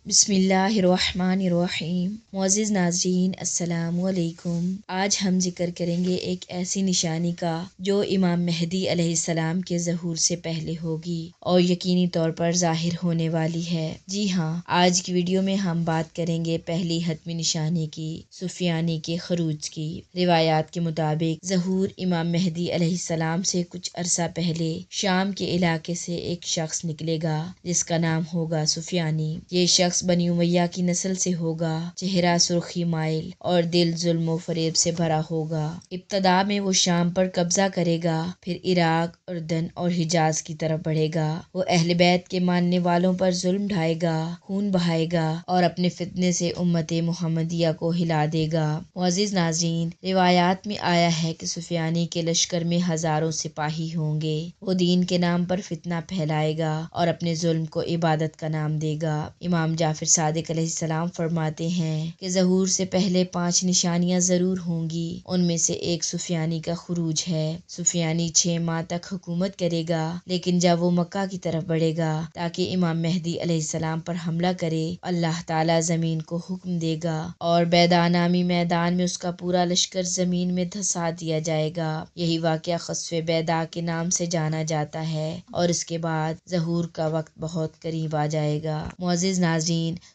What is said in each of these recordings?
بسم اللہ الرحمن الرحیم۔ معزز ناظرین السلام علیکم۔ آج ہم ذکر کریں گے ایک ایسی نشانی کا جو امام مہدی علیہ السلام کے ظہور سے پہلے ہوگی اور یقینی طور پر ظاہر ہونے والی ہے۔ جی ہاں، آج کی ویڈیو میں ہم بات کریں گے پہلی حتمی نشانی کی، سفیانی کے خروج کی۔ روایات کے مطابق ظہور امام مہدی علیہ السلام سے کچھ عرصہ پہلے شام کے علاقے سے ایک شخص نکلے گا جس کا نام ہوگا سفیانی۔ یہ شخص بنی امیہ کی نسل سے ہوگا، چہرہ سرخی مائل اور دل ظلم و فریب سے بھرا ہوگا۔ ابتدا میں وہ شام پر قبضہ کرے گا، پھر عراق، اردن اور حجاز کی طرف بڑھے گا۔ وہ اہل بیت کے ماننے والوں پر ظلم ڈھائے گا، خون بہائے گا اور اپنے فتنے سے امت محمدیہ کو ہلا دے گا۔ معزز ناظرین، روایات میں آیا ہے کہ سفیانی کے لشکر میں ہزاروں سپاہی ہوں گے۔ وہ دین کے نام پر فتنہ پھیلائے گا اور اپنے ظلم کو عبادت کا نام دے گا۔ امام جعفر صادق علیہ السلام فرماتے ہیں کہ ظہور سے پہلے 5 نشانیاں ضرور ہوں گی، ان میں سے ایک سفیانی کا خروج ہے۔ سفیانی 6 ماہ تک حکومت کرے گا، لیکن جب وہ مکہ کی طرف بڑھے گا تاکہ امام مہدی علیہ السلام پر حملہ کرے، اللہ تعالیٰ زمین کو حکم دے گا اور بیدا نامی میدان میں اس کا پورا لشکر زمین میں دھسا دیا جائے گا۔ یہی واقعہ خسف بیدا کے نام سے جانا جاتا ہے اور اس کے بعد ظہور کا وقت بہت قریب آ جائے گا۔ معزز ناظرین،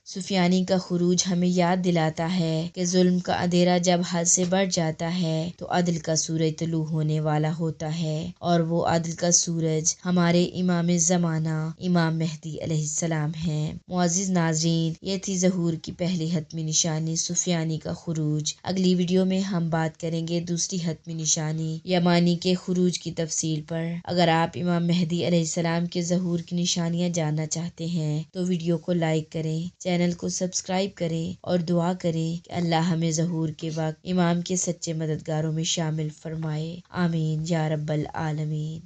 سفیانی کا خروج ہمیں یاد دلاتا ہے کہ ظلم کا اندھیرا جب حد سے بڑھ جاتا ہے تو عدل کا سورج طلوع ہونے والا ہوتا ہے، اور وہ عدل کا سورج ہمارے امام زمانہ امام مہدی علیہ السلام ہیں۔ معزز ناظرین، یہ تھی ظہور کی پہلی حتمی نشانی، سفیانی کا خروج۔ اگلی ویڈیو میں ہم بات کریں گے دوسری حتمی نشانی، یمانی کے خروج کی تفصیل پر۔ اگر آپ امام مہدی علیہ السلام کے ظہور کی نشانیاں جاننا چاہتے ہیں تو ویڈیو کو لائک کریں، چینل کو سبسکرائب کریں اور دعا کریں کہ اللہ ہمیں ظہور کے وقت امام کے سچے مددگاروں میں شامل فرمائے۔ آمین یا رب العالمین۔